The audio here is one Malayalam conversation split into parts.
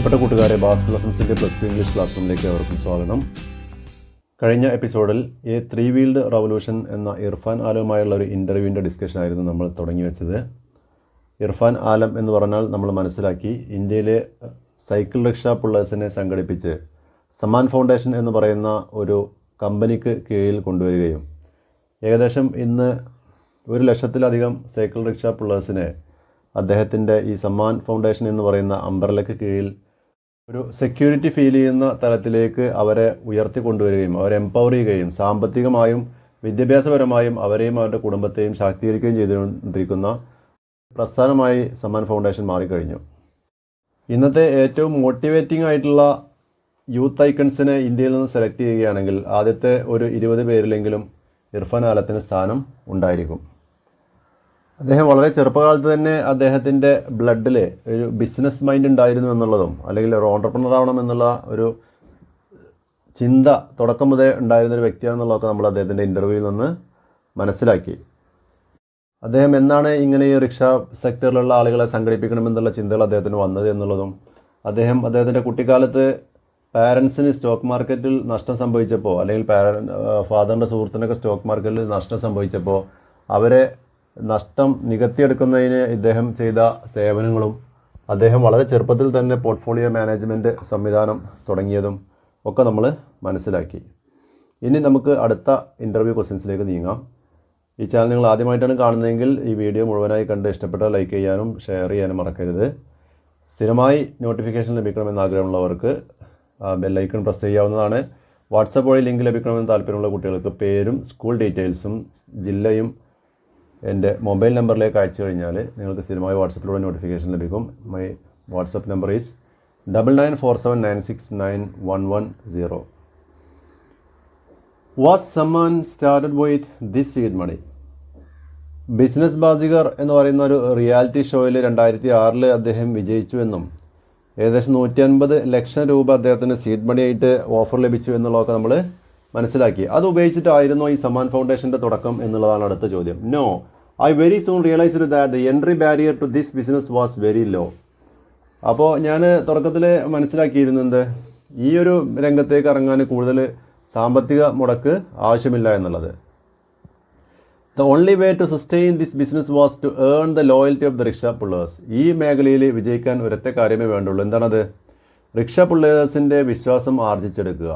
പ്രിയപ്പെട്ട കൂട്ടുകാരെ, ബാസ് ലെസൺസിൻ്റെ +2 ഇംഗ്ലീഷ് ക്ലാസ് റൂമിലേക്ക് അവർക്കും സ്വാഗതം. കഴിഞ്ഞ എപ്പിസോഡിൽ എ 3 വീൽഡ് റവല്യൂഷൻ എന്ന ഇർഫാൻ ആലമുമായുള്ള ഒരു ഇൻ്റർവ്യൂവിൻ്റെ ഡിസ്കഷനായിരുന്നു നമ്മൾ തുടങ്ങി വെച്ചത്. ഇർഫാൻ ആലം എന്ന് പറഞ്ഞാൽ നമ്മൾ മനസ്സിലാക്കി ഇന്ത്യയിലെ സൈക്കിൾ റിക്ഷ പുള്ളേഴ്സിനെ സംഘടിപ്പിച്ച് സമ്മാൻ ഫൗണ്ടേഷൻ എന്ന് പറയുന്ന ഒരു കമ്പനിക്ക് കീഴിൽ കൊണ്ടുവരികയും ഏകദേശം ഇന്ന് 1,00,000-ലധികം സൈക്കിൾ റിക്ഷ പുള്ളേഴ്സിനെ അദ്ദേഹത്തിൻ്റെ ഈ സമ്മാൻ ഫൗണ്ടേഷൻ എന്ന് പറയുന്ന അംബ്രലയ്ക്ക് കീഴിൽ ഒരു സെക്യൂരിറ്റി ഫീൽ ചെയ്യുന്ന തലത്തിലേക്ക് അവരെ ഉയർത്തിക്കൊണ്ടുവരികയും അവരെ എംപവർ ചെയ്യുകയും സാമ്പത്തികമായും വിദ്യാഭ്യാസപരമായും അവരെയും അവരുടെ കുടുംബത്തെയും ശാക്തീകരിക്കുകയും ചെയ്തുകൊണ്ടിരിക്കുന്ന പ്രസ്ഥാനമായി സമ്മാൻ ഫൗണ്ടേഷൻ മാറിക്കഴിഞ്ഞു. ഇന്നത്തെ ഏറ്റവും മോട്ടിവേറ്റിംഗ് ആയിട്ടുള്ള യൂത്ത് ഐക്കൺസിനെ ഇന്ത്യയിൽ നിന്ന് സെലക്ട് ചെയ്യുകയാണെങ്കിൽ ആദ്യത്തെ ഒരു 20 പേരിലെങ്കിലും ഇർഫാൻ ആലത്തിന് സ്ഥാനം ഉണ്ടായിരിക്കും. അദ്ദേഹം വളരെ ചെറുപ്പകാലത്ത് തന്നെ അദ്ദേഹത്തിൻ്റെ ബ്ലഡിൽ ഒരു ബിസിനസ് മൈൻഡ് ഉണ്ടായിരുന്നു എന്നുള്ളതും അല്ലെങ്കിൽ ഒരു ഓൺട്രപ്രണർ ആവണം എന്നുള്ള ഒരു ചിന്ത തുടക്കം മുതൽ ഉണ്ടായിരുന്നൊരു വ്യക്തിയാണെന്നുള്ളതൊക്കെ നമ്മൾ അദ്ദേഹത്തിൻ്റെ ഇൻ്റർവ്യൂവിൽ നിന്ന് മനസ്സിലാക്കി. അദ്ദേഹം എന്നാണ് ഇങ്ങനെ ഈ റിക്ഷ സെക്ടറിലുള്ള ആളുകളെ സംഘടിപ്പിക്കണമെന്നുള്ള ചിന്തകൾ അദ്ദേഹത്തിന് വന്നത് എന്നുള്ളതും അദ്ദേഹത്തിൻ്റെ കുട്ടിക്കാലത്ത് പാരൻസിന് സ്റ്റോക്ക് മാർക്കറ്റിൽ നഷ്ടം സംഭവിച്ചപ്പോൾ അല്ലെങ്കിൽ ഫാദറിൻ്റെ സുഹൃത്തിനൊക്കെ സ്റ്റോക്ക് മാർക്കറ്റിൽ നഷ്ടം സംഭവിച്ചപ്പോൾ അവരെ നഷ്ടം നികത്തിയെടുക്കുന്നതിന് ഇദ്ദേഹം ചെയ്ത സേവനങ്ങളും അദ്ദേഹം വളരെ ചെറുപ്പത്തിൽ തന്നെ പോർട്ട്ഫോളിയോ മാനേജ്മെൻറ്റ് സംവിധാനം തുടങ്ങിയതും ഒക്കെ നമ്മൾ മനസ്സിലാക്കി. ഇനി നമുക്ക് അടുത്ത ഇൻ്റർവ്യൂ ക്വസ്റ്റ്യൻസിലേക്ക് നീങ്ങാം. ഈ ചാനൽ നിങ്ങൾ ആദ്യമായിട്ടാണ് കാണുന്നതെങ്കിൽ ഈ വീഡിയോ മുഴുവനായി കണ്ട് ഇഷ്ടപ്പെട്ടാൽ ലൈക്ക് ചെയ്യാനും ഷെയർ ചെയ്യാനും മറക്കരുത്. സ്ഥിരമായി നോട്ടിഫിക്കേഷൻ ലഭിക്കണമെന്ന് ആഗ്രഹമുള്ളവർക്ക് ബെല്ലൈക്കൺ പ്രസ് ചെയ്യാവുന്നതാണ്. വാട്സപ്പ് വഴി ലിങ്ക് ലഭിക്കണമെന്ന് താല്പര്യമുള്ള കുട്ടികൾക്ക് പേരും സ്കൂൾ ഡീറ്റെയിൽസും ജില്ലയും എൻ്റെ മൊബൈൽ നമ്പറിലേക്ക് അയച്ചു കഴിഞ്ഞാൽ നിങ്ങൾക്ക് സ്ഥിരമായി വാട്സപ്പിലൂടെ നോട്ടിഫിക്കേഷൻ ലഭിക്കും. My WhatsApp number is 9947969110. Was Sammaan started with this seed money? Business ബാസിഗർ എന്ന് പറയുന്ന ഒരു റിയാലിറ്റി ഷോയിൽ 2006 അദ്ദേഹം വിജയിച്ചു എന്നും ഏകദേശം 150 ലക്ഷം രൂപ അദ്ദേഹത്തിന് സീഡ് മണിയായിട്ട് ഓഫർ ലഭിച്ചു എന്നുള്ളതൊക്കെ നമ്മൾ മനസ്സിലാക്കി. അത് ഉപയോഗിച്ചിട്ടായിരുന്നോ ഈ സമ്മാൻ ഫൗണ്ടേഷൻ്റെ തുടക്കം എന്നുള്ളതാണ് അടുത്ത ചോദ്യം. No, I very soon realised that the entry barrier to this business was very low. അപ്പോൾ ഞാൻ തുടക്കത്തിൽ മനസ്സിലാക്കിയിരുന്നത് ഈ ഒരു രംഗത്തേക്ക് ഇറങ്ങാൻ കൂടുതൽ സാമ്പത്തിക മുടക്ക് ആവശ്യമില്ല എന്നുള്ളത്. The only way to sustain this business was to earn the loyalty of the rickshaw pullers. ഈ മേഖലയിൽ വിജയിക്കാൻ ഒരൊറ്റ കാര്യമേ വേണ്ടുള്ളൂ. എന്താണത്? റിക്ഷ പുള്ളേഴ്സിൻ്റെ വിശ്വാസം ആർജിച്ചെടുക്കുക,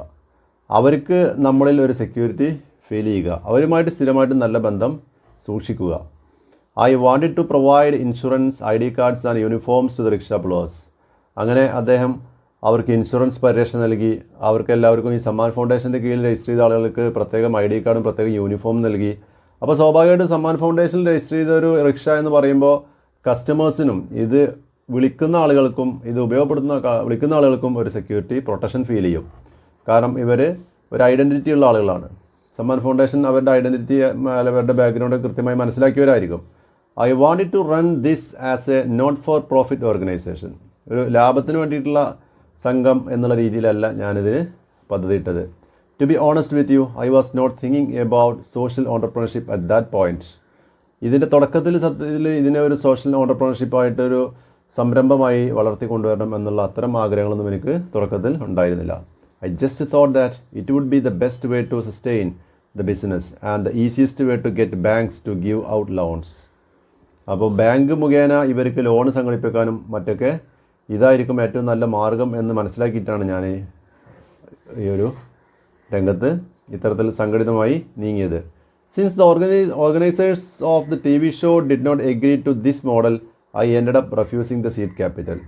അവർക്ക് നമ്മളിൽ ഒരു സെക്യൂരിറ്റി ഫീൽ ചെയ്യുക, അവരുമായിട്ട് സ്ഥിരമായിട്ട് നല്ല ബന്ധം സൂക്ഷിക്കുക. I wanted to provide insurance, ID cards and uniforms to the rickshaw pullers. അങ്ങനെ അദ്ദേഹം അവർക്ക് ഇൻഷുറൻസ് പരിരക്ഷ നൽകി. അവർക്ക് എല്ലാവർക്കും ഈ സമ്മാൻ ഫൗണ്ടേഷൻ്റെ കീഴിൽ രജിസ്റ്റർ ചെയ്ത ആളുകൾക്ക് പ്രത്യേകം ID കാർഡും പ്രത്യേകം യൂണിഫോം നൽകി. അപ്പോൾ സ്വാഭാവികമായിട്ടും സമ്മാൻ ഫൗണ്ടേഷനിൽ രജിസ്റ്റർ ചെയ്ത ഒരു റിക്ഷ എന്ന് പറയുമ്പോൾ കസ്റ്റമേഴ്സിനും ഇത് വിളിക്കുന്ന ആളുകൾക്കും വിളിക്കുന്ന ആളുകൾക്കും ഒരു സെക്യൂരിറ്റി പ്രൊട്ടക്ഷൻ ഫീൽ ചെയ്യും. കാരണം ഇവർ ഒരു ഐഡൻറ്റിറ്റി ഉള്ള ആളുകളാണ്. സമ്മാൻ ഫൗണ്ടേഷൻ അവരുടെ ഐഡൻറ്റിറ്റി അവരുടെ ബാക്ക്ഗ്രൗണ്ട് കൃത്യമായി മനസ്സിലാക്കിയവരായിരിക്കും. I wanted to run this as a not for profit organisation. ഒരു ലാഭത്തിന് വേണ്ടിയിട്ടുള്ള സംഘം എന്നുള്ള രീതിയിലല്ല ഞാനിതിന് പദ്ധതിയിട്ടത്. To be honest with you, I was not thinking about social entrepreneurship at that point. ഇതിൻ്റെ തുടക്കത്തിൽ സത്യത്തിൽ ഇതിനെ ഒരു സോഷ്യൽ ഓൺടർപ്രണർഷിപ്പായിട്ടൊരു സംരംഭമായി വളർത്തിക്കൊണ്ടുവരണം എന്നുള്ള അത്തരം ആഗ്രഹങ്ങളൊന്നും എനിക്ക് തുടക്കത്തിൽ ഉണ്ടായിരുന്നില്ല. I just thought that it would be the best way to sustain the business and the easiest way to get banks to give out loans. അപ്പോൾ ബാങ്ക് മുഖേന ഇവർക്ക് ലോൺ സംഘടിപ്പിക്കാനും മറ്റൊക്കെ ഇതായിരിക്കും ഏറ്റവും നല്ല മാർഗം എന്ന് മനസ്സിലാക്കിയിട്ടാണ് ഞാൻ ഈ ഒരു രംഗത്ത് ഇത്തരത്തിൽ സംഘടിതമായി നീങ്ങിയത്. Since the organisers of the TV show did not agree to this model, I ended up refusing the seed capital.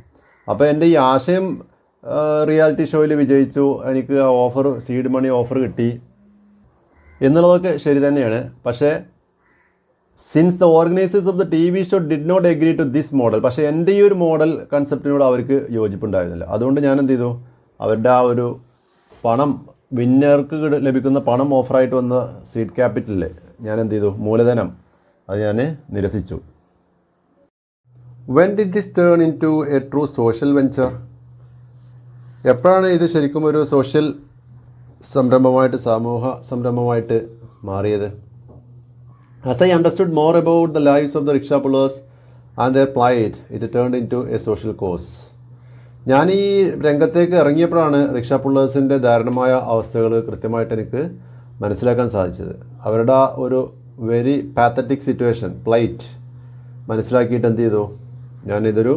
അപ്പോൾ എൻ്റെ ഈ ആശയം റിയാലിറ്റി ഷോയിൽ വിജയിച്ചു, എനിക്ക് സീഡ് മണി ഓഫർ കിട്ടി എന്നുള്ളതൊക്കെ ശരി തന്നെയാണ്. പക്ഷേ since the organisers of the TV show did not agree to this model, പക്ഷേ എൻ്റെ ഈ ഒരു മോഡൽ കൺസെപ്റ്റിനോട് അവർക്ക് യോജിപ്പുണ്ടായിരുന്നില്ല. അതുകൊണ്ട് ഞാൻ എന്ത് ചെയ്തു, അവരുടെ ആ ഒരു പണം, വിന്നർക്ക് ലഭിക്കുന്ന പണം ഓഫറായിട്ട് വന്ന സീഡ് ക്യാപിറ്റലിൽ ഞാൻ എന്ത് ചെയ്തു, മൂലധനം അത് ഞാൻ നിരസിച്ചു. When did this turn into a true social venture? എപ്പോഴാണ് ഇത് ശരിക്കും ഒരു സോഷ്യൽ സംരംഭമായിട്ട്, സമൂഹ സംരംഭമായിട്ട് മാറിയത്? As I understood more about the lives of the rickshaw pullers and their plight, it turned into a social cause. ഞാൻ ഈ രംഗത്തേക്ക് ഇറങ്ങിയപ്പോഴാണ് റിക്ഷ പുള്ളേഴ്സിൻ്റെ ദാരുണമായ അവസ്ഥകൾ കൃത്യമായിട്ട് എനിക്ക് മനസ്സിലാക്കാൻ സാധിച്ചത്. അവരുടെ ആ ഒരു വെരി പാത്തറ്റിക് സിറ്റുവേഷൻ പ്ലൈറ്റ് മനസ്സിലാക്കിയിട്ട് എന്ത് ചെയ്തു, ഞാനിതൊരു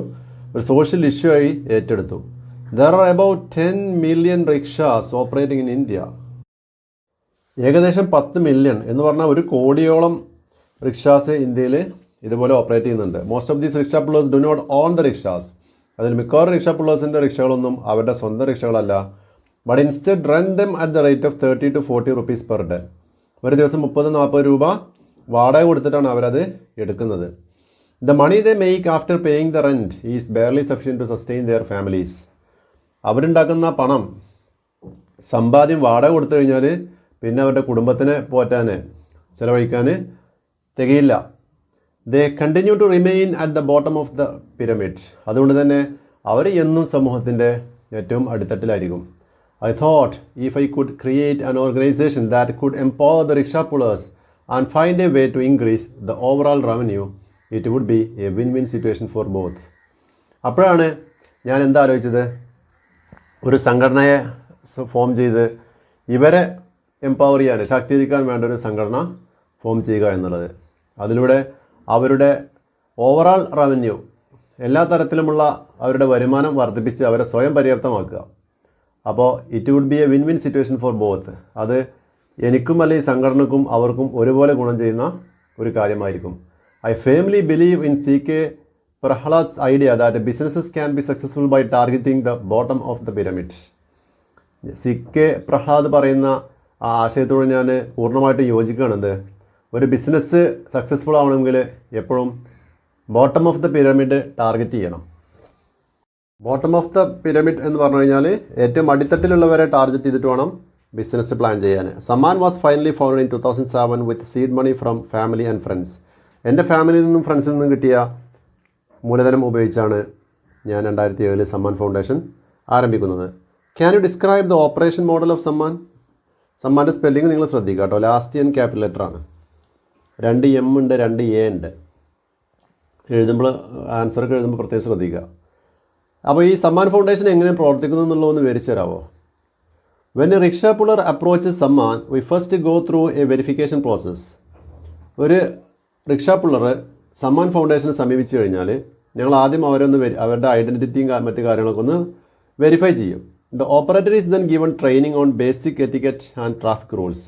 സോഷ്യൽ ഇഷ്യൂ ആയി ഏറ്റെടുത്തു. There are about 10 million rickshaws operating in India. ഏകദേശം 10 മില്യൺ എന്ന് പറഞ്ഞാൽ 1 കോടിയോളം റിക്ഷാസ് ഇന്ത്യയിൽ ഇതുപോലെ ഓപ്പറേറ്റ് ചെയ്യുന്നുണ്ട്. Most of these rickshaw pullers do not own the rickshaws. അതിൽ മിക്കവാറും റിക്ഷ പുള്ളേഴ്സിൻ്റെ റിക്ഷകളൊന്നും അവരുടെ സ്വന്തം റിക്ഷകളല്ല. But instead run them at the rate of 30 to 40 rupees per day. ഒരു ദിവസം 30-40 രൂപ വാടക കൊടുത്തിട്ടാണ് അവരത് എടുക്കുന്നത്. The money they make after paying the rent is barely sufficient to sustain their families. അവരുണ്ടാക്കുന്ന പണം സമ്പാദ്യം വാടക കൊടുത്തു കഴിഞ്ഞാൽ പിന്നെ അവരുടെ കുടുംബത്തിനെ പോറ്റാൻ ചിലവഴിക്കാൻ തികയില്ല. They continue to remain at the bottom of the pyramid. അതുകൊണ്ട് തന്നെ അവർ എന്നും സമൂഹത്തിൻ്റെ ഏറ്റവും അടിത്തട്ടിലായിരിക്കും. I thought if I could create an organization that could empower the rickshaw pullers and find a way to increase the overall revenue, it would be a win-win situation for both. അപ്പോഴാണ് ഞാൻ എന്താ ആലോചിച്ചത്, ഒരു സംഘടനയെ ഫോം ചെയ്ത് ഇവരെ എംപവർ ചെയ്യാൻ, ശാക്തീകരിക്കാൻ വേണ്ട ഒരു സംഘടന ഫോം ചെയ്യുക എന്നുള്ളത്. അതിലൂടെ അവരുടെ ഓവറാൾ റവന്യൂ, എല്ലാ തരത്തിലുമുള്ള അവരുടെ വരുമാനം വർദ്ധിപ്പിച്ച് അവരെ സ്വയം പര്യാപ്തമാക്കുക. അപ്പോൾ it would be a win win situation for both. അത് എനിക്കും അല്ലെങ്കിൽ സംഘടനക്കും അവർക്കും ഒരുപോലെ ഗുണം ചെയ്യുന്ന ഒരു കാര്യമായിരിക്കും. I firmly believe in CK Prahlad's idea that businesses can be successful by targeting the bottom of the pyramid. CK Prahalad പറയുന്ന ആ ആശയത്തോട് ഞാൻ പൂർണ്ണമായിട്ട് യോജിക്കുകയാണെന്ത്, ഒരു ബിസിനസ് സക്സസ്ഫുൾ ആവണമെങ്കിൽ എപ്പോഴും bottom of the pyramid target ചെയ്യണം. ബോട്ടം ഓഫ് ദ പിരമിഡ് എന്ന് പറഞ്ഞു കഴിഞ്ഞാൽ ഏറ്റവും അടിത്തട്ടിലുള്ളവരെ ടാർഗറ്റ് ചെയ്തിട്ട് വേണം ബിസിനസ് പ്ലാൻ ചെയ്യാൻ. Sammaan was finally founded in 2007 with seed money from family and friends. എൻ്റെ ഫാമിലിയിൽ നിന്നും ഫ്രണ്ട്സിൽ നിന്നും കിട്ടിയ മൂലധനം ഉപയോഗിച്ചാണ് ഞാൻ 2007 സമ്മാൻ ഫൗണ്ടേഷൻ ആരംഭിക്കുന്നത്. Can you describe the operation model of Sammaan? സമ്മാൻ്റെ സ്പെല്ലിംഗ് നിങ്ങൾ ശ്രദ്ധിക്കുക കേട്ടോ. ലാസ്റ്റ് എൻ ക്യാപിറ്റൽ ലെറ്റർ ആണ്. 2 M ഉണ്ട്, 2 A ഉണ്ട്. എഴുതുമ്പോൾ ആൻസറൊക്കെ എഴുതുമ്പോൾ പ്രത്യേകം ശ്രദ്ധിക്കുക. അപ്പോൾ ഈ സമ്മാൻ ഫൗണ്ടേഷൻ എങ്ങനെ പ്രവർത്തിക്കുന്നു എന്നുള്ളതൊന്ന് വിവരിച്ചു തരാമോ? When a rickshaw puller approaches Sammaan we first go through a verification process. ഒരു റിക്ഷ പുള്ളർ സമ്മാൻ ഫൗണ്ടേഷനെ സമീപിച്ചു കഴിഞ്ഞാൽ ഞങ്ങൾ ആദ്യം അവരുടെ ഐഡൻറ്റിറ്റിയും മറ്റു കാര്യങ്ങളൊക്കെ ഒന്ന് വെരിഫൈ ചെയ്യും. The operator is then given training on basic etiquette and traffic rules.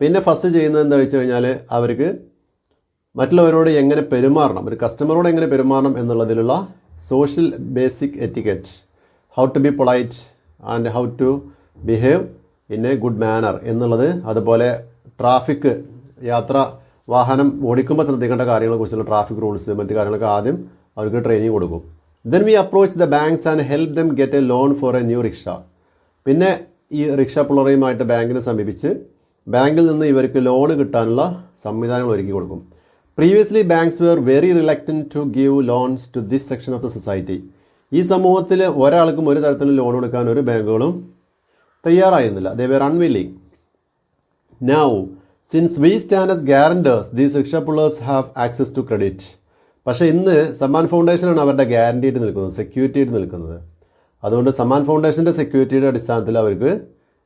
പിന്നെ ഫസ്റ്റ് ചെയ്യുന്നത് എന്താ വെച്ച് കഴിഞ്ഞാൽ അവർക്ക് മറ്റുള്ളവരോട് എങ്ങനെ പെരുമാറണം, ഒരു കസ്റ്റമറോട് എങ്ങനെ പെരുമാറണം എന്നുള്ളതിലുള്ള social basic etiquette, how to be polite and how to behave in a good manner എന്നുള്ളത്, അതുപോലെ ട്രാഫിക് വാഹനം ഓടിക്കുമ്പോൾ ശ്രദ്ധിക്കേണ്ട കാര്യങ്ങളെക്കുറിച്ചുള്ള ട്രാഫിക് റൂൾസ് മറ്റു കാര്യങ്ങളൊക്കെ ആദ്യം അവർക്ക് ട്രെയിനിങ് കൊടുക്കും. Then we approach the banks and help them get A loan for A new rickshaw. പിന്നെ ഈ റിക്ഷ പുള്ളറയുമായിട്ട് ബാങ്കിനെ സമീപിച്ച് ബാങ്കിൽ നിന്ന് ഇവർക്ക് ലോൺ കിട്ടാനുള്ള സംവിധാനങ്ങൾ ഒരുക്കി കൊടുക്കും. Previously banks were very reluctant to give loans to this section of the society. ഈ സമൂഹത്തിൽ ഒരാൾക്കും ഒരു തരത്തിലും ലോൺ കൊടുക്കാൻ ഒരു ബാങ്കുകളും തയ്യാറായിരുന്നില്ല. They were unwilling. Now since we stand as guarantors these rickshaw pullers have access to credit. പക്ഷേ ഇന്ന് സമ്മാൻ ഫൗണ്ടേഷനാണ് അവരുടെ ഗ്യാരണ്ടി ആയിട്ട് നിൽക്കുന്നത്, സെക്യൂരിറ്റി ആയിട്ട് നിൽക്കുന്നത്. അതുകൊണ്ട് സമ്മാൻ ഫൗണ്ടേഷൻ്റെ സെക്യൂരിറ്റിയുടെ അടിസ്ഥാനത്തിൽ അവർക്ക്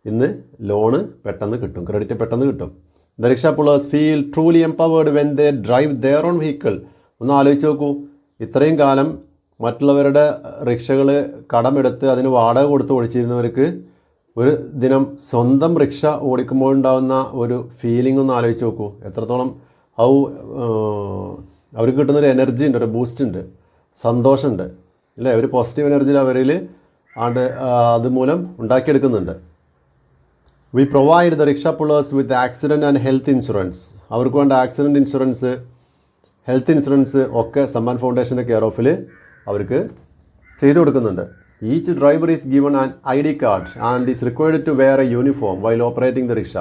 ഇന്ന് ലോണ് പെട്ടെന്ന് കിട്ടും, ക്രെഡിറ്റ് പെട്ടെന്ന് കിട്ടും. The rickshaw pullers feel truly empowered when they drive their own vehicle. ഒന്ന് ആലോചിച്ച് നോക്കൂ, ഇത്രയും കാലം മറ്റുള്ളവരുടെ റിക്ഷകൾ കടമെടുത്ത് അതിന് വാടക കൊടുത്ത് ഓടിച്ചിരുന്നവർക്ക് ഒരു ദിനം സ്വന്തം റിക്ഷ ഓടിക്കുമ്പോൾ ഉണ്ടാകുന്ന ഒരു ഫീലിംഗ് ഒന്ന് ആലോചിച്ച് നോക്കൂ. എത്രത്തോളം അവർക്ക് കിട്ടുന്നൊരു എനർജി ഉണ്ട്, ഒരു ബൂസ്റ്റ് ഉണ്ട്, സന്തോഷമുണ്ട് അല്ലേ? ഒരു പോസിറ്റീവ് എനർജി അവരിൽ അതുമൂലം ഉണ്ടാക്കിയെടുക്കുന്നുണ്ട്. We provide the rickshaw pullers with accident and health insurance. അവർക്ക് വേണ്ട ആക്സിഡൻറ്റ് ഇൻഷുറൻസ്, ഹെൽത്ത് ഇൻഷുറൻസ് ഒക്കെ സമ്മാൻ ഫൗണ്ടേഷൻ്റെ കെയർ ഓഫിൽ അവർക്ക് ചെയ്തു കൊടുക്കുന്നുണ്ട്. Each driver is given an ID card and is required to wear a uniform while operating the rickshaw.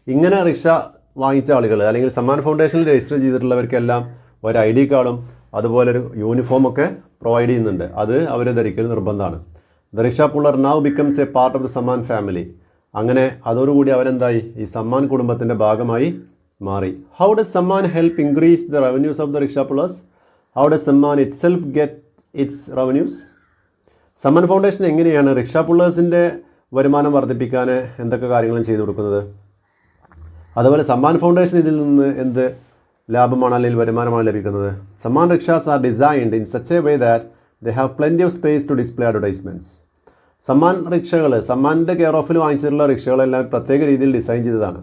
ഇങ്ങനെ റിക്ഷ വാങ്ങിച്ച ആളുകൾ അല്ലെങ്കിൽ സമ്മാൻ ഫൗണ്ടേഷനിൽ രജിസ്റ്റർ ചെയ്തിട്ടുള്ളവർക്കെല്ലാം ഒരു ID കാർഡും അതുപോലെ ഒരു യൂണിഫോമൊക്കെ പ്രൊവൈഡ് ചെയ്യുന്നുണ്ട്. അത് അവർ ധരിക്കൽ നിർബന്ധമാണ്. The rickshaw puller now becomes A part of the Samman family. അങ്ങനെ അതോടുകൂടി അവരെന്തായി, ഈ സമ്മാൻ കുടുംബത്തിൻ്റെ ഭാഗമായി മാറി. How does Samman help increase the revenues of the rickshaw pullers? How does Samman it self get it's revenues? Samman foundation എങ്ങനെയാണ് റിക്ഷാ പുള്ളേഴ്സിൻ്റെ വരുമാനം വർദ്ധിപ്പിക്കാൻ എന്തൊക്കെ കാര്യങ്ങളും ചെയ്തു കൊടുക്കുന്നത്? അതുപോലെ സമ്മാൻ ഫൗണ്ടേഷൻ ഇതിൽ നിന്ന് എന്ത് ലാഭമാണ് അല്ലെങ്കിൽ വരുമാനമാണ് ലഭിക്കുന്നത്? Sammaan rickshaws are designed in such a way that they have plenty of space to display advertisements. Sammaan റിക്ഷകൾ, സമ്മാനിൻ്റെ കെയർ ഓഫിൽ വാങ്ങിച്ചിട്ടുള്ള റിക്ഷകളെല്ലാം പ്രത്യേക രീതിയിൽ ഡിസൈൻ ചെയ്തതാണ്.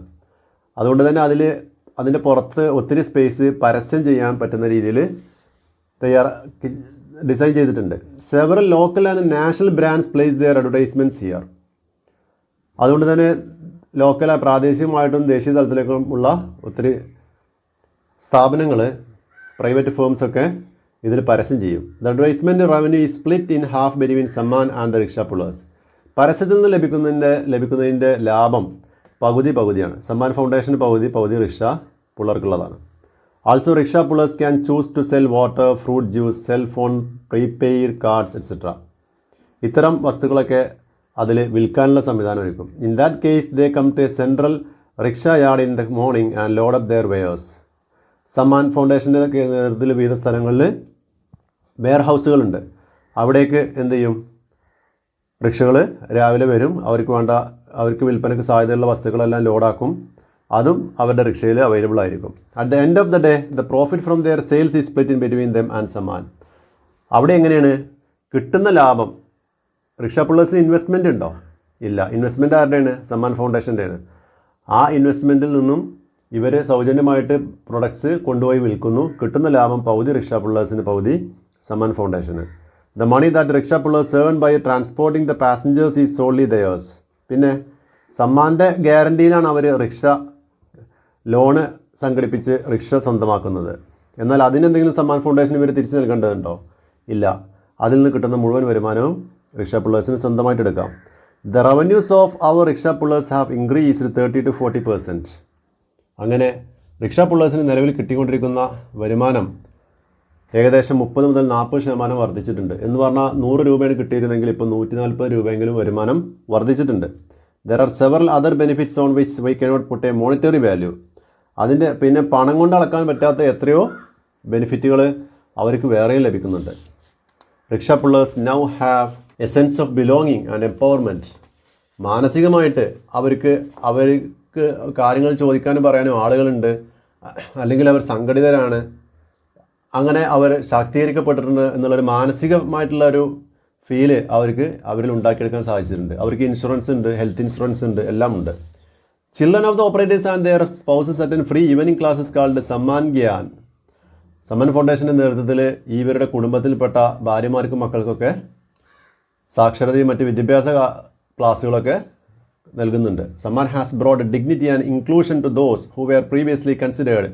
അതുകൊണ്ട് തന്നെ അതിൻ്റെ പുറത്ത് ഒത്തിരി സ്പേസ് പരസ്യം ചെയ്യാൻ പറ്റുന്ന രീതിയിൽ ഡിസൈൻ ചെയ്തിട്ടുണ്ട്. Several local and national brands place their advertisements here. അതുകൊണ്ട് തന്നെ പ്രാദേശികമായിട്ടും ദേശീയ തലത്തിലേക്കും ഉള്ള ഒത്തിരി സ്ഥാപനങ്ങൾ, പ്രൈവറ്റ് ഫേംസൊക്കെ ഇതിൽ പരസ്യം ചെയ്യും. The advertisement revenue is split in half between Sammaan and the rickshaw pullers. പരസ്യത്തിൽ നിന്ന് ലഭിക്കുന്നതിൻ്റെ ലാഭം പകുതിയാണ്. സമ്മാൻ ഫൗണ്ടേഷന് പകുതി റിക്ഷ പുള്ളർക്കുള്ളതാണ്. Also rickshaw pullers can choose to sell water, fruit juice, cell phone, prepaid cards etcetera. ഇത്തരം വസ്തുക്കളൊക്കെ അതിൽ വിൽക്കാനുള്ള സംവിധാനം ഒരുക്കും. In that case they come to a central rickshaw yard in the morning and load up their wares. Sammaan ഫൗണ്ടേഷൻ്റെ നേതൃത്വത്തിൽ വിവിധ സ്ഥലങ്ങളിൽ വെയർ ഹൗസുകളുണ്ട്. അവിടേക്ക് എന്ത് ചെയ്യും? റിക്ഷകൾ രാവിലെ വരും. അവർക്ക് വിൽപ്പനയ്ക്ക് സാധ്യതയുള്ള വസ്തുക്കളെല്ലാം ലോഡാക്കും. അതും അവരുടെ റിക്ഷയിൽ അവൈലബിൾ ആയിരിക്കും. At the end of the day the profit from their sales is split in between them and Sammaan. അവിടെ എങ്ങനെയാണ് കിട്ടുന്ന ലാഭം? റിക്ഷ പുള്ളേഴ്സിന് ഇൻവെസ്റ്റ്മെൻറ്റ് ഉണ്ടോ? ഇല്ല. ഇൻവെസ്റ്റ്മെൻറ്റ് ആരുടെയാണ്? സമ്മാൻ ഫൗണ്ടേഷൻ്റെയാണ്. ആ ഇൻവെസ്റ്റ്മെൻറ്റിൽ നിന്നും ഇവർ സൗജന്യമായിട്ട് പ്രൊഡക്ട്സ് കൊണ്ടുപോയി വിൽക്കുന്നു. കിട്ടുന്ന ലാഭം പകുതി റിക്ഷ പുള്ളേഴ്സിന്, പകുതി സമ്മാൻ ഫൗണ്ടേഷന്. The money that rickshaw pullers earn by transporting the passengers is solely theirs. പിന്നെ സമ്മാൻ്റെ ഗ്യാരണ്ടിയിലാണ് അവർ റിക്ഷ ലോണ് സംഘടിപ്പിച്ച് റിക്ഷ സ്വന്തമാക്കുന്നത്. എന്നാൽ അതിനെന്തെങ്കിലും സമ്മാൻ ഫൗണ്ടേഷൻ ഇവർ തിരിച്ചു നൽകേണ്ടതുണ്ടോ? ഇല്ല. അതിൽ നിന്ന് കിട്ടുന്ന മുഴുവൻ വരുമാനവും റിക്ഷ പുള്ളേഴ്സിന് സ്വന്തമായിട്ട് എടുക്കാം. The revenues of our rickshaw pullers have increased 30 to 40%. അങ്ങനെ റിക്ഷ പുള്ളേഴ്സിന് നിലവിൽ കിട്ടിക്കൊണ്ടിരിക്കുന്ന വരുമാനം ഏകദേശം 30 മുതൽ 40% വർദ്ധിച്ചിട്ടുണ്ട്. എന്ന് പറഞ്ഞാൽ 100 രൂപയാണ് കിട്ടിയിരുന്നെങ്കിൽ ഇപ്പോൾ 140 രൂപയെങ്കിലും വരുമാനം വർദ്ധിച്ചിട്ടുണ്ട്. There are several other benefits on which Y cannot put a monetary value. അതിൻ്റെ പിന്നെ പണം കൊണ്ട് അളക്കാൻ പറ്റാത്ത എത്രയോ ബെനിഫിറ്റുകൾ അവർക്ക് വേറെയും ലഭിക്കുന്നുണ്ട്. Rickshaw pullers now have A sense of belonging and empowerment. മാനസികമായിട്ട് അവർക്ക് കാര്യങ്ങൾ ചോദിക്കാനും പറയാനും ആളുകളുണ്ട്, അല്ലെങ്കിൽ അവർ സംഘടിതരാണ്, അങ്ങനെ അവർ ശാക്തീകരിക്കപ്പെട്ടിട്ടുണ്ട് എന്നുള്ളൊരു മാനസികമായിട്ടുള്ള ഒരു ഫീല് അവരിൽ ഉണ്ടാക്കിയെടുക്കാൻ സാധിച്ചിട്ടുണ്ട്. അവർക്ക് ഇൻഷുറൻസ് ഉണ്ട്, ഹെൽത്ത് ഇൻഷുറൻസ് ഉണ്ട്, എല്ലാം ഉണ്ട്. Children of the operators and their spouses attend free evening classes called Sammaan Gyan. Sammaan ഫൗണ്ടേഷൻ്റെ നേതൃത്വത്തിൽ ഇവരുടെ കുടുംബത്തിൽപ്പെട്ട ഭാര്യമാർക്കും മക്കൾക്കൊക്കെ സാക്ഷരതയും മറ്റ് വിദ്യാഭ്യാസ ക്ലാസ്സുകളൊക്കെ നൽകുന്നുണ്ട്. Sammaan has brought dignity and inclusion to those who were previously considered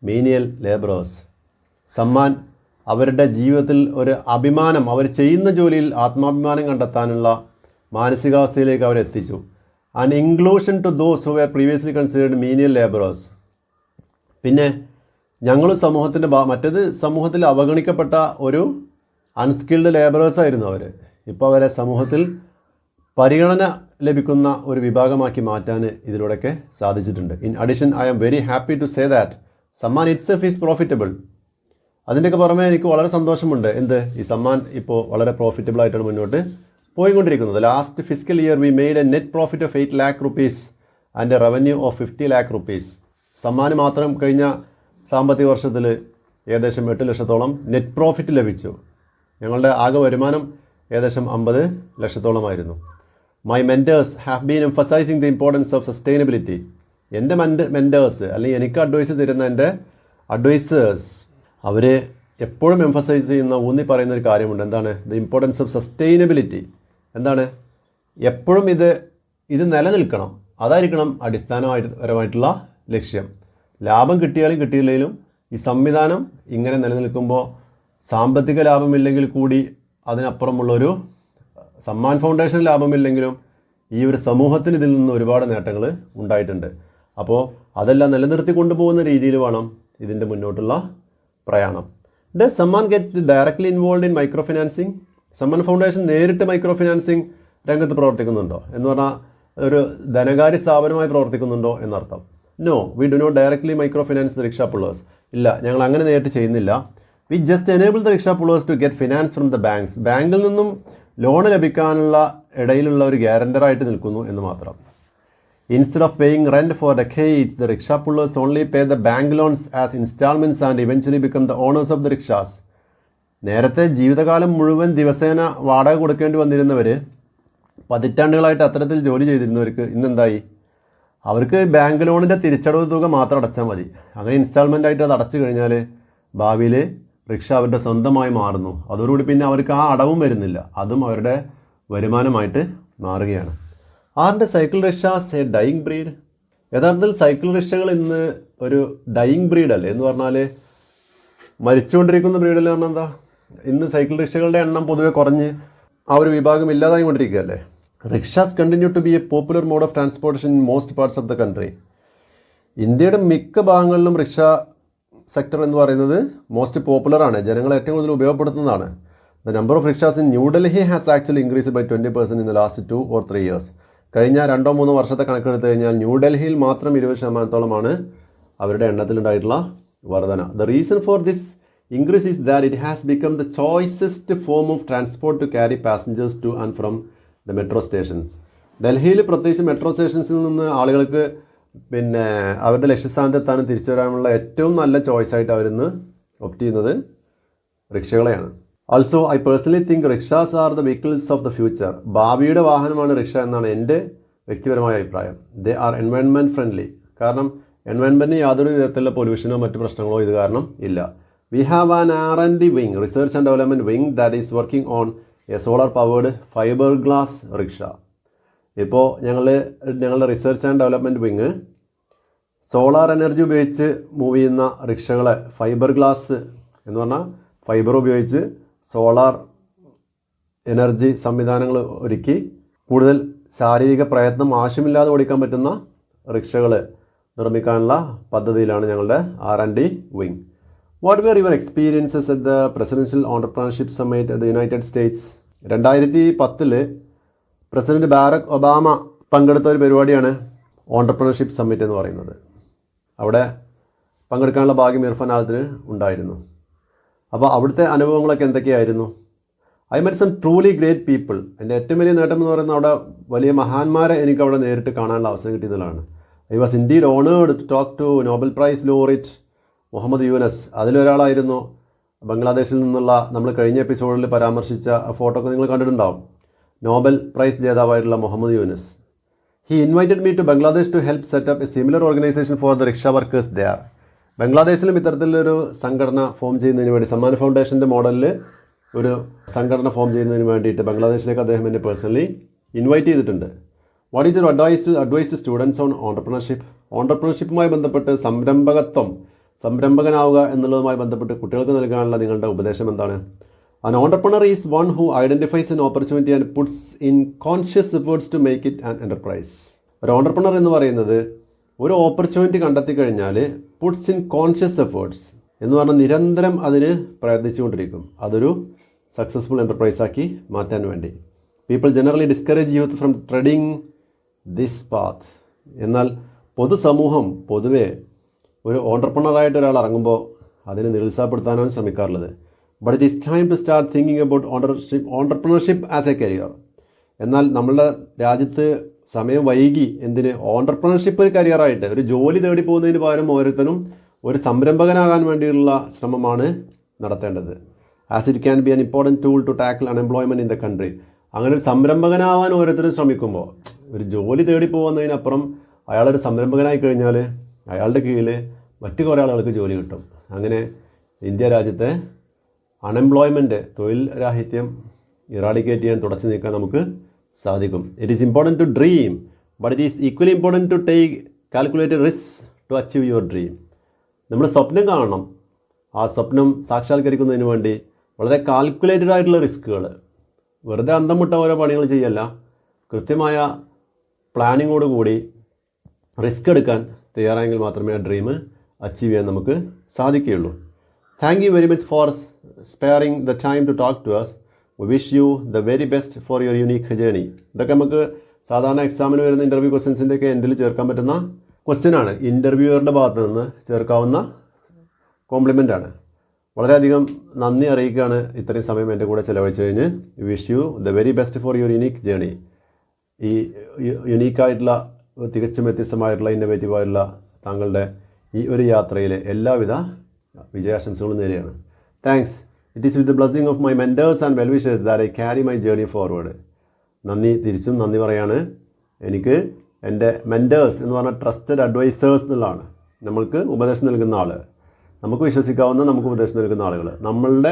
menial labourers. Sammaan അവരുടെ ജീവിതത്തിൽ ഒരു അഭിമാനം, അവർ ചെയ്യുന്ന ജോലിയിൽ ആത്മാഭിമാനം കണ്ടെത്താനുള്ള മാനസികാവസ്ഥയിലേക്ക് അവരെത്തിച്ചു. And inclusion to those who were previously considered menial labourers. പിന്നെ ഞങ്ങൾ മറ്റേത് സമൂഹത്തിൽ അവഗണിക്കപ്പെട്ട ഒരു അൺസ്കിൽഡ് ലേബറേഴ്സായിരുന്നു അവർ. ഇപ്പോൾ അവരെ സമൂഹത്തിൽ പരിഗണന ലഭിക്കുന്ന ഒരു വിഭാഗമാക്കി മാറ്റാൻ ഇതിലൂടെയൊക്കെ സാധിച്ചിട്ടുണ്ട്. In addition I am very happy to say that Sammaan itself is profitable. അതിൻ്റെയൊക്കെ പുറമെ എനിക്ക് വളരെ സന്തോഷമുണ്ട്. ഈ സമ്മാൻ ഇപ്പോൾ വളരെ പ്രോഫിറ്റബിൾ ആയിട്ടാണ് മുന്നോട്ട് പോയിക്കൊണ്ടിരിക്കുന്നത്. Last physical year we made A net profit of 8 lakh rupees and A revenue of 50 lakh rupees. Samman മാത്രം കഴിഞ്ഞ സാമ്പത്തിക വർഷത്തിൽ ഏകദേശം 8 ലക്ഷത്തോളം നെറ്റ് പ്രോഫിറ്റ് ലഭിച്ചു. ഞങ്ങളുടെ ആകെ വരുമാനം ഏകദേശം 50 ലക്ഷത്തോളമായിരുന്നു. My mentors have been emphasising the importance of sustainability. എൻ്റെ മെൻറ്റേഴ്സ് അല്ലെങ്കിൽ എനിക്ക് അഡ്വൈസ് തരുന്ന എൻ്റെ അഡ്വൈസേഴ്സ് അവർ എപ്പോഴും എംഫസൈസ് ചെയ്യുന്ന ഊന്നി പറയുന്ന ഒരു കാര്യമുണ്ട്. എന്താണ്? The importance of sustainability. എന്താണ്? എപ്പോഴും ഇത് നിലനിൽക്കണം. അതായിരിക്കണം അടിസ്ഥാനപരമായിട്ടുള്ള ലക്ഷ്യം. ലാഭം കിട്ടിയാലും കിട്ടിയില്ലെങ്കിലും ഈ സംവിധാനം ഇങ്ങനെ നിലനിൽക്കുമ്പോൾ സാമ്പത്തിക ലാഭമില്ലെങ്കിൽ കൂടി അതിനപ്പുറമുള്ളൊരു സമ്മാൻ ഫൗണ്ടേഷൻ ലാഭമില്ലെങ്കിലും ഈ ഒരു സമൂഹത്തിന് ഇതിൽ നിന്ന് ഒരുപാട് നേട്ടങ്ങൾ ഉണ്ടായിട്ടുണ്ട്. അപ്പോൾ അതെല്ലാം നിലനിർത്തി കൊണ്ടുപോകുന്ന രീതിയിൽ വേണം ഇതിൻ്റെ മുന്നോട്ടുള്ള പ്രയാണം. Does Sammaan get directly involve in micro financing? Sammaan foundation നേരിട്ട് മൈക്രോ ഫിനാൻസിങ് രംഗത്ത് പ്രവർത്തിക്കുന്നുണ്ടോ എന്ന് പറഞ്ഞാൽ ഒരു ധനകാര്യ സ്ഥാപനമായി പ്രവർത്തിക്കുന്നുണ്ടോ എന്നർത്ഥം. No, we do not directly micro finance the rickshaw pullers. ഇല്ല, ഞങ്ങൾ അങ്ങനെ നേരിട്ട് ചെയ്യുന്നില്ല. We just enable the rickshaw pullers to get finance from the banks. ബാങ്കിൽ നിന്നും ലോൺ ലഭിക്കാനുള്ള ഇടയിലുള്ള ഒരു ഗ്യാരണ്ടറായിട്ട് നിൽക്കുന്നു എന്ന് മാത്രം. Instead of paying rent for decades the rickshaw pullers only pay the bank loans as instalments and eventually become the owners of the rickshaws. നേരത്തെ ജീവിതകാലം മുഴുവൻ ദിവസേന വാടക കൊടുക്കേണ്ടി വന്നിരുന്നവർ, പതിറ്റാണ്ടുകളായിട്ട് അത്തരത്തിൽ ജോലി ചെയ്തിരുന്നവർക്ക് ഇന്നെന്തായി? അവർക്ക് ബാങ്ക് ലോണിൻ്റെ തിരിച്ചടവ് തുക മാത്രം അടച്ചാൽ മതി. അങ്ങനെ ഇൻസ്റ്റാൾമെൻ്റ് ആയിട്ട് അത് അടച്ചു കഴിഞ്ഞാൽ ഭാവിയിൽ റിക്ഷ അവരുടെ സ്വന്തമായി മാറുന്നു. അതോടുകൂടി പിന്നെ അവർക്ക് ആ അടവും വരുന്നില്ല, അതും അവരുടെ വരുമാനമായിട്ട് മാറുകയാണ്. ആറിൻ്റെ cycle rickshaws a dying breed. യഥാർത്ഥത്തിൽ സൈക്കിൾ റിക്ഷകൾ ഇന്ന് ഒരു ഡൈയിങ് ബ്രീഡല്ലേ? എന്ന് പറഞ്ഞാൽ മരിച്ചുകൊണ്ടിരിക്കുന്ന ബ്രീഡല്ലേ പറഞ്ഞാൽ എന്താ? ഇന്ന് സൈക്കിൾ റിക്ഷകളുടെ എണ്ണം പൊതുവെ കുറഞ്ഞ് ആ ഒരു വിഭാഗം ഇല്ലാതായി കൊണ്ടിരിക്കുകയല്ലേ. Rickshaws continue to be a popular mode of transportation in most parts of the country. ഇന്ത്യയുടെ മിക്ക ഭാഗങ്ങളിലും റിക്ഷ സെക്ടർ എന്ന് പറയുന്നത് മോസ്റ്റ് പോപ്പുലറാണ്, ജനങ്ങൾ ഏറ്റവും കൂടുതൽ ഉപയോഗപ്പെടുത്തുന്നതാണ്. The number of rickshaws in New Delhi has actually increase by 20% in the last 2 or 3 years. കഴിഞ്ഞ 2-3 വർഷത്തെ കണക്കെടുത്ത് കഴിഞ്ഞാൽ ന്യൂഡൽഹിയിൽ മാത്രം 20%-ഓളമാണ് അവരുടെ എണ്ണത്തിലുണ്ടായിട്ടുള്ള വർധന. The reason for this increase is that it has become the choicest form of transport to carry passengers to and from the metro stations. ഡൽഹിയിൽ പ്രത്യേകിച്ച് മെട്രോ സ്റ്റേഷൻസിൽ നിന്ന് ആളുകൾക്ക് പിന്നെ അവരുടെ ലക്ഷ്യസ്ഥാനത്തെത്താനും തിരിച്ചു വരാനുള്ള ഏറ്റവും നല്ല ചോയ്സായിട്ട് അവരിന്ന് ഒപ്റ്റ് ചെയ്യുന്നത് റിക്ഷകളെയാണ്. Also I personally think rickshaws are the vehicles of the future. ഭാവിയുടെ വാഹനമാണ് റിക്ഷ എന്നാണ് എൻ്റെ വ്യക്തിപരമായ അഭിപ്രായം. They are environment friendly. കാരണം എൻവയോൺമെൻറ്റിന് യാതൊരു വിധത്തിലുള്ള പൊല്യൂഷനോ മറ്റു പ്രശ്നങ്ങളോ ഇത് കാരണം ഇല്ല. We have an R&D wing, research and development wing, that is working on a solar powered fiberglass rickshaw. ഇപ്പോൾ ഞങ്ങളുടെ research and development wing solar energy ഉപയോഗിച്ച് മൂവ് ചെയ്യുന്ന റിക്ഷകളെ ഫൈബർ ഗ്ലാസ് എന്ന് പറഞ്ഞാൽ ഫൈബർ ഉപയോഗിച്ച് സോളാർ എനർജി സംവിധാനങ്ങൾ ഒരുക്കി കൂടുതൽ ശാരീരിക പ്രയത്നം ആവശ്യമില്ലാതെ ഓടിക്കാൻ പറ്റുന്ന റിക്ഷകൾ നിർമ്മിക്കാനുള്ള പദ്ധതിയിലാണ് ഞങ്ങളുടെ R&D wing. What were your experiences at the Presidential Entrepreneurship Summit at the United States? 2010 president Barak Obama പങ്കെടുത്ത ഒരു പരിപാടിയാണ് ഓണ്ടർപ്രണർഷിപ്പ് സമ്മിറ്റ് എന്ന് പറയുന്നത്. അവിടെ പങ്കെടുക്കാനുള്ള ഭാഗ്യം ഇർഫാൻ ആലത്തിന് ഉണ്ടായിരുന്നു. അപ്പോൾ അവിടുത്തെ അനുഭവങ്ങളൊക്കെ എന്തൊക്കെയായിരുന്നു? I met some truly great people. എൻ്റെ ഏറ്റവും വലിയ നേട്ടം എന്ന് പറയുന്നത് അവിടെ വലിയ മഹാന്മാരെ എനിക്ക് അവിടെ നേരിട്ട് കാണാനുള്ള അവസരം കിട്ടിയതിലാണ്. I was indeed honoured to talk to Nobel prize laureate Muhammad Yunus. അതിലൊരാളായിരുന്നു ബംഗ്ലാദേശിൽ നിന്നുള്ള, നമ്മൾ കഴിഞ്ഞ എപ്പിസോഡിൽ പരാമർശിച്ച ഫോട്ടോ ഒക്കെ നിങ്ങൾ കണ്ടിട്ടുണ്ടാവും, നോബൽ പ്രൈസ് ജേതാവായിട്ടുള്ള Muhammad Yunus. He invited me to Bangladesh to help set up a similar organisation for the rickshaw workers there. ബംഗ്ലാദേശിലും ഇത്തരത്തിലൊരു സംഘടന ഫോം ചെയ്യുന്നതിന് വേണ്ടി, സമ്മാൻ ഫൗണ്ടേഷൻ്റെ മോഡലിൽ ഒരു സംഘടന ഫോം ചെയ്യുന്നതിന് വേണ്ടിയിട്ട് ബംഗ്ലാദേശിലേക്ക് അദ്ദേഹം എന്നെ പേഴ്സണലി ഇൻവൈറ്റ് ചെയ്തിട്ടുണ്ട്. What is your advice to students on entrepreneurship? ഓണ്ടർപ്രണർഷിപ്പുമായി ബന്ധപ്പെട്ട് സംരംഭകനാവുക എന്നുള്ളതുമായി ബന്ധപ്പെട്ട് കുട്ടികൾക്ക് നൽകാനുള്ള നിങ്ങളുടെ ഉപദേശം എന്താണ്? An entrepreneur is one who identifies an opportunity and puts in conscious efforts to make it an enterprise. ഒരു ഓണ്ടർപ്രണർ എന്ന് പറയുന്നത് ഒരു ഓപ്പർച്യൂണിറ്റി കണ്ടെത്തി കഴിഞ്ഞാൽ പുട്സ് ഇൻ കോൺഷ്യസ് എഫേർട്സ് എന്ന് പറഞ്ഞാൽ നിരന്തരം അതിന് പ്രയത്നിച്ചുകൊണ്ടിരിക്കും, അതൊരു സക്സസ്ഫുൾ എൻ്റർപ്രൈസ് ആക്കി മാറ്റാൻ വേണ്ടി. People generally discourage youth from treading this path. എന്നാൽ പൊതുസമൂഹം പൊതുവെ ഒരു ഓണ്ടർപ്രണറായിട്ട് ഒരാൾ ഇറങ്ങുമ്പോൾ അതിനെ നിരുത്സാഹപ്പെടുത്താനാണ് ശ്രമിക്കാറുള്ളത്. But it is time to start thinking about entrepreneurship as a career. എന്നാൽ നമ്മളുടെ രാജ്യത്ത് സമയം വൈകി എന്തിന് ഓണ്ടർപ്രണർഷിപ്പ് ഒരു കരിയറായിട്ട് ഒരു ജോലി തേടി പോകുന്നതിന് പകരം ഓരോരുത്തരും ഒരു സംരംഭകനാകാൻ വേണ്ടിയുള്ള ശ്രമമാണ് നടത്തേണ്ടത്. As it can be an important tool to tackle unemployment in the country. അങ്ങനെ ഒരു സംരംഭകനാവാൻ ഓരോരുത്തരും ശ്രമിക്കുമ്പോൾ, ഒരു ജോലി തേടി പോകുന്നതിനപ്പുറം അയാളൊരു സംരംഭകനായി കഴിഞ്ഞാൽ അയാളുടെ കീഴിൽ മറ്റു കുറേ ആളുകൾക്ക് ജോലി കിട്ടും. അങ്ങനെ ഇന്ത്യ രാജ്യത്തെ അൺഎംപ്ലോയ്മെൻറ്റ്, തൊഴിൽ രാഹിത്യം ഇറാഡിക്കേറ്റ് ചെയ്യാൻ, തുടച്ചു നീക്കാൻ നമുക്ക് സാധിക്കും. It is important to dream, but it is equally important to take calculated risk to achieve your dream. നമ്മൾ സ്വപ്നം കാണണം, ആ സ്വപ്നം സാക്ഷാത്കരിക്കുന്നതിന് വേണ്ടി വളരെ കാൽക്കുലേറ്റഡ് ആയിട്ടുള്ള റിസ്ക്കുകൾ, വെറുതെ അന്തം മുട്ട ഓരോ പണികൾ ചെയ്യല്ല, കൃത്യമായ പ്ലാനിങ്ങോട് കൂടി റിസ്ക് എടുക്കാൻ തയ്യാറായെങ്കിൽ മാത്രമേ ആ ഡ്രീം അച്ചീവ് ചെയ്യാൻ നമുക്ക് സാധിക്കുകയുള്ളൂ. Thank you very much for sparing the time to talk to us. We wish you the very best for your unique journey. ഇതൊക്കെ നമുക്ക് സാധാരണ എക്സാമിന് വരുന്ന ഇൻ്റർവ്യൂ ക്വസ്റ്റ്യൻസിൻ്റെയൊക്കെ എൻഡിൽ ചേർക്കാൻ പറ്റുന്ന ക്വസ്റ്റ്യനാണ്. ഇൻ്റർവ്യൂവറുടെ ഭാഗത്ത് നിന്ന് ചേർക്കാവുന്ന കോംപ്ലിമെൻ്റ് ആണ്. വളരെയധികം നന്ദി അറിയിക്കുകയാണ് ഇത്രയും സമയം എൻ്റെ കൂടെ ചിലവഴിച്ചതിന്. Wish you the very best for your unique journey. ഈ യുണീക്കായിട്ടുള്ള തികച്ചും വ്യത്യസ്തമായിട്ടുള്ള ഇന്നോവേറ്റീവായിട്ടുള്ള താങ്കളുടെ ഈ ഒരു യാത്രയിൽ എല്ലാവിധ വിജയാശംസകളും നേരെയാണ്. Thanks. It is with the blessing of my mentors and well-wishers that I carry my journey forward. തിരിച്ചും നന്ദി പറയാണ്. എനിക്ക് എൻ്റെ മെൻറ്റേഴ്സ് എന്ന് പറഞ്ഞാൽ ട്രസ്റ്റഡ് അഡ്വൈസേഴ്സ് എന്നുള്ളതാണ്. നമ്മൾക്ക് ഉപദേശം നൽകുന്ന ആൾ, നമുക്ക് വിശ്വസിക്കാവുന്ന നമുക്ക് ഉപദേശം നൽകുന്ന ആളുകൾ, നമ്മളുടെ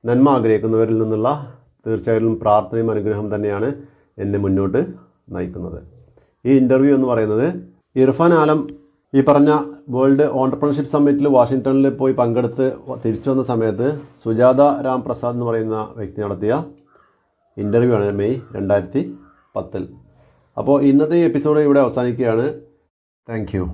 നന്മ ആഗ്രഹിക്കുന്നവരിൽ നിന്നുള്ള തീർച്ചയായിട്ടും പ്രാർത്ഥനയും അനുഗ്രഹം തന്നെയാണ് എന്നെ മുന്നോട്ട് നയിക്കുന്നത്. ഈ ഇൻ്റർവ്യൂ എന്ന് പറയുന്നത് ഇർഫാൻ ആലം ഈ പറഞ്ഞ വേൾഡ് ഓൺടർപ്രണർഷിപ്പ് സമ്മിറ്റിൽ വാഷിങ്ടണിൽ പോയി പങ്കെടുത്ത് തിരിച്ചു വന്ന സമയത്ത് സുജാത രാം പ്രസാദ് എന്ന് പറയുന്ന വ്യക്തി നടത്തിയ ഇൻ്റർവ്യൂ ആണ് മെയ് 2010. അപ്പോൾ ഇന്നത്തെ ഈ എപ്പിസോഡ് ഇവിടെ അവസാനിക്കുകയാണ്. Thank you.